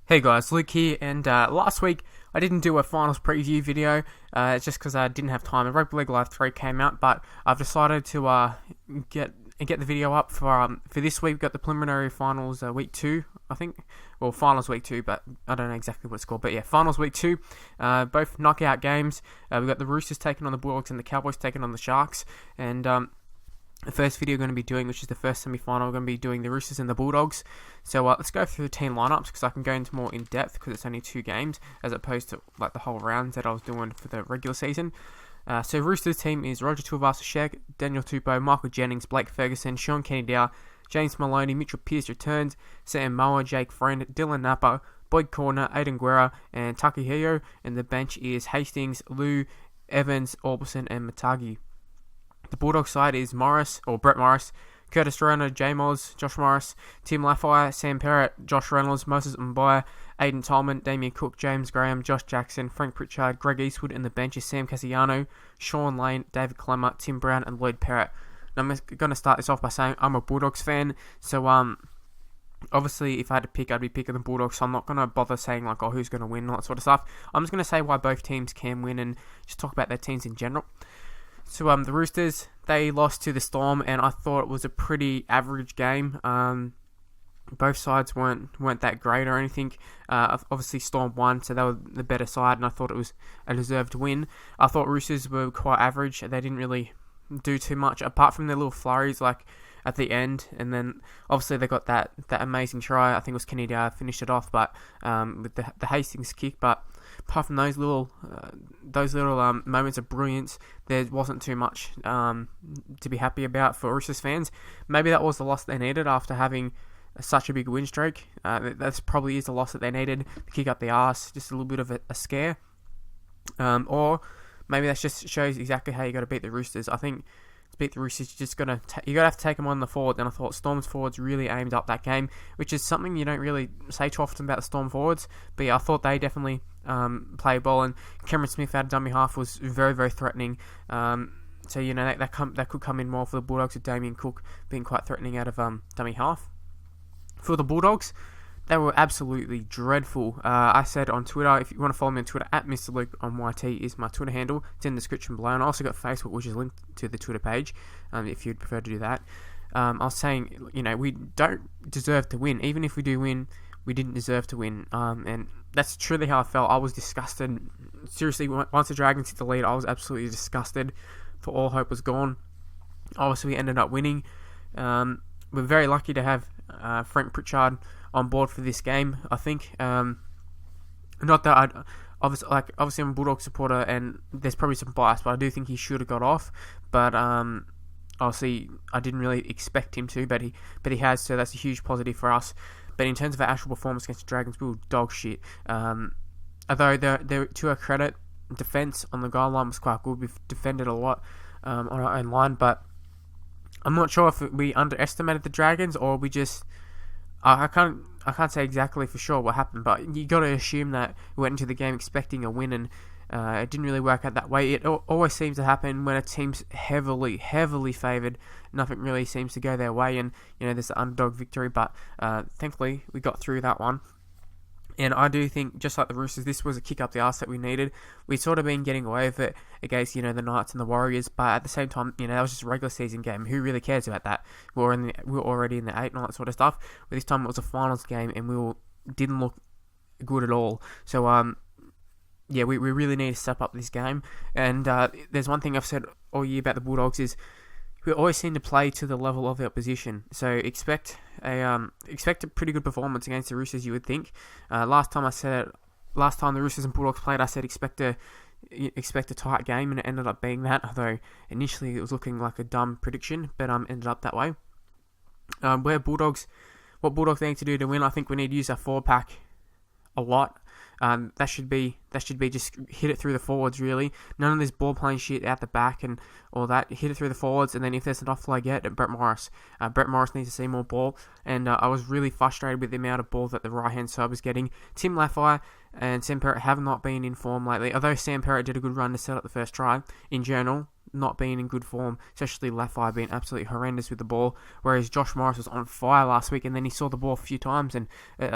Hey guys, Luke here, and last week I didn't do a finals preview video, it's just because I didn't have time. And Rugby League Live 3 came out, but I've decided to get the video up for this week. We've got the preliminary finals week 2, I think. Well, finals week 2, but I don't know exactly what it's called. But yeah, finals week 2, both knockout games. We've got the Roosters taking on the Bulldogs and the Cowboys taking on the Sharks, and the first video we're going to be doing, which is the first semi-final, we're going to be doing the Roosters and the Bulldogs. So let's go through the team lineups, because I can go into more in depth because it's only 2 games as opposed to like the whole rounds that I was doing for the regular season. So Roosters team is Roger Tuivasa-Sheck, Daniel Tupou, Michael Jennings, Blake Ferguson, Sean Kenny-Dow, James Maloney, Mitchell Pearce returns, Sam Moa, Jake Friend, Dylan Napa, Boyd Corner, Aiden Guerra, and Takahiro. And the bench is Hastings, Lou, Evans, Orbison, and Matagi. The Bulldogs side is Brett Morris, Curtis Rona, J-Moz, Josh Morris, Tim Laffire, Sam Perrett, Josh Reynolds, Moses Mbaya, Aidan Tolman, Damien Cook, James Graham, Josh Jackson, Frank Pritchard, Greg Eastwood, and the bench is Sam Cassiano, Sean Lane, David Clemmer, Tim Brown, and Lloyd Perrett. Now I'm going to start this off by saying I'm a Bulldogs fan, so obviously if I had to pick, I'd be picking the Bulldogs, so I'm not going to bother saying like, oh, who's going to win and all that sort of stuff. I'm just going to say why both teams can win and just talk about their teams in general. So the Roosters, they lost to the Storm, and I thought it was a pretty average game. Both sides weren't that great or anything. Obviously Storm won, so they were the better side, and I thought it was a deserved win. I thought Roosters were quite average. They didn't really do too much, apart from their little flurries like at the end, and then obviously they got that amazing try. I think it was Kenny-Dow finished it off, but with the Hastings kick. But apart from those little moments of brilliance, there wasn't too much to be happy about for Roosters fans. Maybe that was the loss they needed after having such a big win streak. That probably is the loss that they needed to kick up the arse, just a little bit of a scare. Or maybe that just shows exactly how you got to beat the Roosters. I think to beat the Roosters, you gotta have to take them on the forward. And I thought Storm's forwards really aimed up that game, which is something you don't really say too often about the Storm forwards. But yeah, I thought they definitely played ball, and Cameron Smith out of dummy half was very, very threatening. So you know that could come in more for the Bulldogs, with Damien Cook being quite threatening out of dummy half. For the Bulldogs, they were absolutely dreadful. I said on Twitter, if you want to follow me on Twitter, at Mr. Luke on YT is my Twitter handle. It's in the description below. And I also got Facebook, which is linked to the Twitter page, if you'd prefer to do that. I was saying, we don't deserve to win. Even if we do win, we didn't deserve to win. And that's truly how I felt. I was disgusted. Seriously, once the Dragons hit the lead, I was absolutely disgusted. For all hope was gone. Obviously, we ended up winning. We're very lucky to have Frank Pritchard on board for this game. I think not that obviously I'm a Bulldog supporter, and there's probably some bias, but I do think he should have got off. But obviously I didn't really expect him to, but he has, so that's a huge positive for us. But in terms of our actual performance against the Dragons, we were dog shit. Although they're to our credit, defense on the goal line was quite good. We've defended a lot on our own line, but I'm not sure if we underestimated the Dragons or we just. I can't say exactly for sure what happened, but you got to assume that we went into the game expecting a win, and it didn't really work out that way. It always seems to happen when a team's heavily favoured. Nothing really seems to go their way, and there's the underdog victory. But thankfully, we got through that one. And I do think, just like the Roosters, this was a kick up the arse that we needed. We'd sort of been getting away with it against, the Knights and the Warriors, but at the same time, that was just a regular season game. Who really cares about that? We were already in the 8 and all that sort of stuff. But this time it was a finals game, and we didn't look good at all. So, we really need to step up this game. And there's one thing I've said all year about the Bulldogs is we always seem to play to the level of the opposition. So expect a pretty good performance against the Roosters, you would think. Last time the Roosters and Bulldogs played, I said expect a tight game, and it ended up being that. Although initially it was looking like a dumb prediction, but ended up that way. What Bulldogs need to do to win, I think we need to use our forward pack a lot. That should be just hit it through the forwards, really. None of this ball playing shit out the back and all that. Hit it through the forwards, and then if there's an offload, get Brett Morris. Brett Morris needs to see more ball, and I was really frustrated with the amount of ball that the right hand side was getting. Tim Laffire and Sam Perrett have not been in form lately. Although Sam Perrett did a good run to set up the first try, in general, not being in good form, especially Lafai being absolutely horrendous with the ball, whereas Josh Morris was on fire last week, and then he saw the ball a few times, and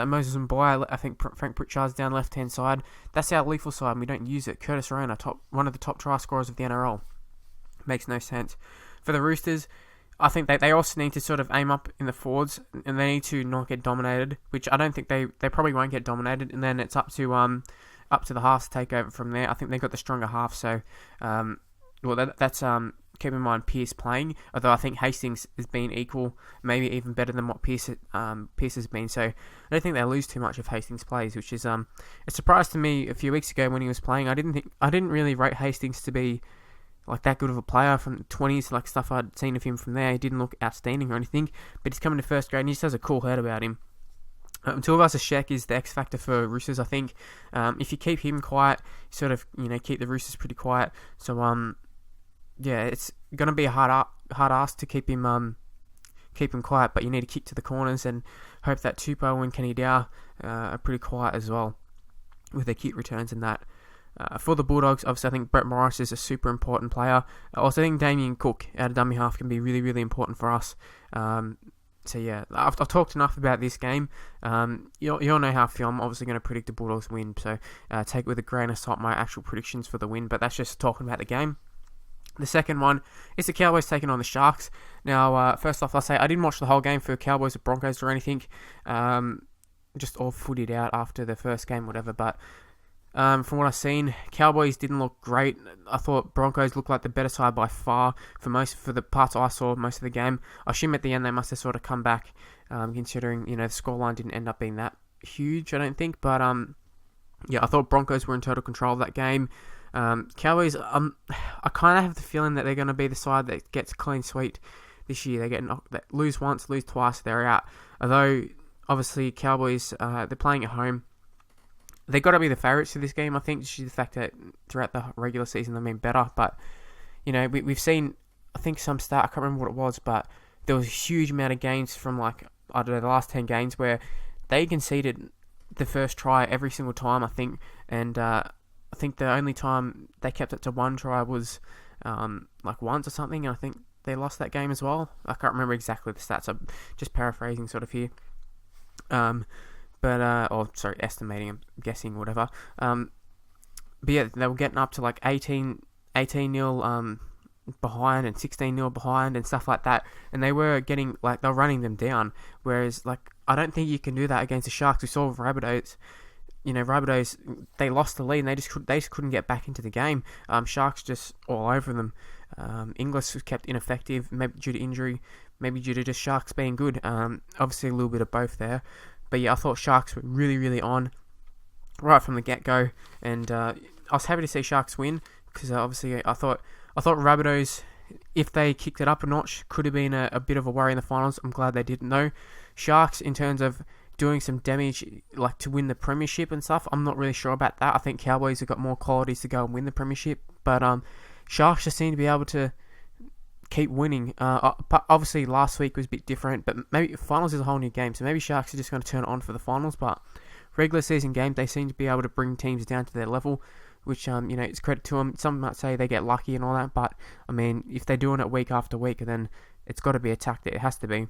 Moses Mboya, I think Frank Pritchard's down left-hand side. That's our lethal side, and we don't use it. Curtis Rona, one of the top try scorers of the NRL. Makes no sense. For the Roosters, I think they also need to sort of aim up in the forwards, and they need to not get dominated, which I don't think they probably won't get dominated, and then it's up to the halves to take over from there. I think they've got the stronger half, so that's keep in mind Pearce playing, although I think Hastings has been equal, maybe even better than what Pearce has been, so I don't think they lose too much if Hastings plays, which is a surprise to me. A few weeks ago when he was playing, I didn't really rate Hastings to be like that good of a player from the 20s, like stuff I'd seen of him from there. He didn't look outstanding or anything, but he's coming to first grade and he just has a cool head about him. Tuivasa-Sheck is the X factor for Roosters, I think. If you keep him quiet, you sort of keep the Roosters pretty quiet. So it's gonna be a hard ask to keep him quiet, but you need to kick to the corners and hope that Tupou and Kenny Dow are pretty quiet as well with their kick returns and that. For the Bulldogs, obviously, I think Brett Morris is a super important player. I also think Damien Cook out of dummy half can be really, really important for us. So yeah, I've talked enough about this game. You all know how I feel. I'm obviously going to predict the Bulldogs win, so take it with a grain of salt my actual predictions for the win, but that's just talking about the game. The second one is the Cowboys taking on the Sharks. Now, first off, I'll say I didn't watch the whole game for Cowboys or Broncos or anything. Just all footed out after the first game, whatever, but from what I've seen, Cowboys didn't look great. I thought Broncos looked like the better side by far for the parts I saw most of the game. I assume at the end they must have sort of come back, considering the scoreline didn't end up being that huge, I don't think. But I thought Broncos were in total control of that game. Cowboys, I kind of have the feeling that they're going to be the side that gets clean sweep this year. They lose once, lose twice, they're out. Although obviously Cowboys, they're playing at home. They've got to be the favourites for this game, I think, due to the fact that throughout the regular season they've been better. But, we've seen, I think, some stat, I can't remember what it was, but there was a huge amount of games from, the last 10 games where they conceded the first try every single time, I think. And I think the only time they kept it to one try was, once or something. And I think they lost that game as well. I can't remember exactly the stats. I'm just paraphrasing sort of here. Estimating, I'm guessing, whatever. But yeah, they were getting up to 18-0 behind and 16-0 behind and stuff like that. And they were getting, they were running them down. Whereas, I don't think you can do that against the Sharks. We saw with Rabbitohs, Rabbitohs, they lost the lead and they just couldn't get back into the game. Sharks just all over them. Inglis was kept ineffective, maybe due to injury, maybe due to just Sharks being good. Obviously a little bit of both there. But yeah, I thought Sharks were really, really on right from the get-go, and I was happy to see Sharks win because obviously I thought Rabbitohs, if they kicked it up a notch, could have been a bit of a worry in the finals. I'm glad they didn't though. Sharks, in terms of doing some damage, to win the premiership and stuff, I'm not really sure about that. I think Cowboys have got more qualities to go and win the premiership, but Sharks just seem to be able to keep winning. But obviously last week was a bit different, but maybe finals is a whole new game, so maybe Sharks are just going to turn it on for the finals. But regular season games, they seem to be able to bring teams down to their level, which it's credit to them. Some might say they get lucky and all that, but I mean, if they're doing it week after week, then it's got to be a tactic. It has to be.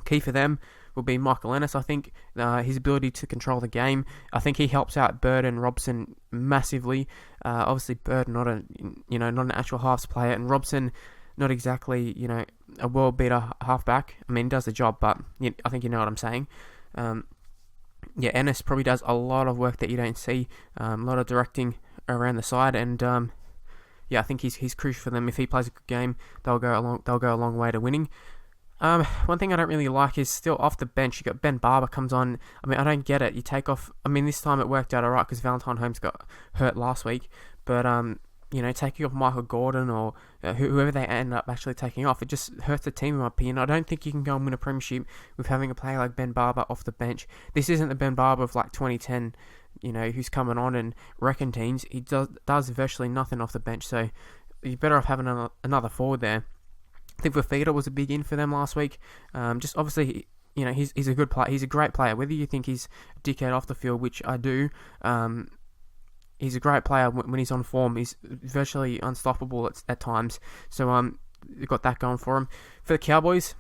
Key for them will be Michael Ennis. I think his ability to control the game. I think he helps out Bird and Robson massively. Obviously Bird not an actual halves player, and Robson not exactly, a world beater halfback. I mean, he does the job, but I think you know what I'm saying. Ennis probably does a lot of work that you don't see, a lot of directing around the side, and I think he's crucial for them. If he plays a good game, they'll go a long way to winning. One thing I don't really like is still off the bench. You got Ben Barber comes on. I mean, I don't get it. You take off. I mean, this time it worked out alright because Valentine Holmes got hurt last week, but taking off Michael Gordon or whoever they end up actually taking off, it just hurts the team in my opinion. I don't think you can go and win a premiership with having a player like Ben Barber off the bench. This isn't the Ben Barber of 2010, who's coming on and wrecking teams. He does virtually nothing off the bench, so you're better off having another forward there. I think Fafita was a big in for them last week. Just obviously, he's a good player. He's a great player. Whether you think he's a dickhead off the field, which I do, he's a great player when he's on form. He's virtually unstoppable at times. So you've got that going for him. For the Cowboys,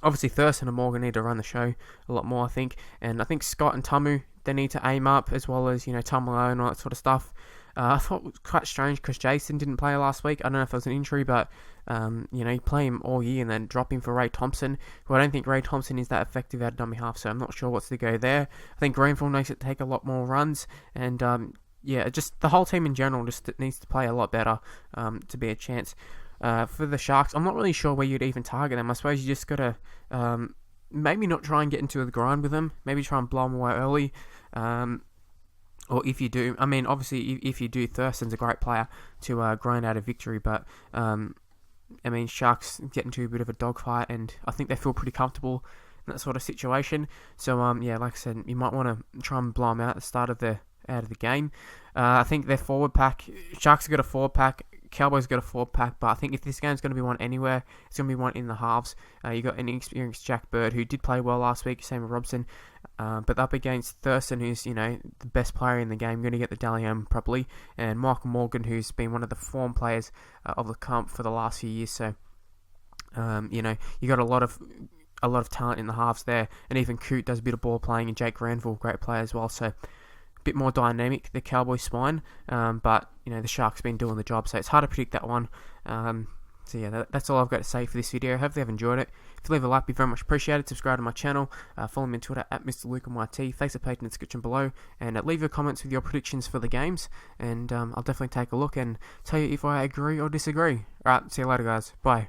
obviously Thurston and Morgan need to run the show a lot more, I think. And I think Scott and Tamu, they need to aim up, as well as, Tumalo and all that sort of stuff. I thought it was quite strange because Jason didn't play last week. I don't know if it was an injury, but, you play him all year and then drop him for Ray Thompson, who I don't think Ray Thompson is that effective at dummy half, so I'm not sure what's to go there. I think Greenfield needs to take a lot more runs, and, just the whole team in general just needs to play a lot better to be a chance. For the Sharks, I'm not really sure where you'd even target them. I suppose you just got to maybe not try and get into the grind with them. Maybe try and blow them away early. Or if you do, obviously, if you do, Thurston's a great player to grind out a victory. But, Sharks get into a bit of a dogfight, and I think they feel pretty comfortable in that sort of situation. So, like I said, you might want to try and blow them out at the start of the game. I think their forward pack, Sharks have got a forward pack, Cowboys got a forward pack, but I think if this game's going to be won anywhere, it's going to be won in the halves. You got an experienced Jack Bird, who did play well last week, same with Robson, but up against Thurston, who's, the best player in the game, going to get the Dally M probably, and Michael Morgan, who's been one of the form players of the comp for the last few years. So, you got a lot of talent in the halves there, and even Coote does a bit of ball playing, and Jake Granville, great player as well. So, bit more dynamic, the Cowboys spine, but the Sharks been doing the job, so it's hard to predict that one. That's all I've got to say for this video. Hopefully you've enjoyed it. If you leave a like, be very much appreciated. Subscribe to my channel, follow me on Twitter at Mr. Luke on YT. Thanks for page in the description below, and leave your comments with your predictions for the games, and I'll definitely take a look and tell you if I agree or disagree. Alright, see you later guys, bye.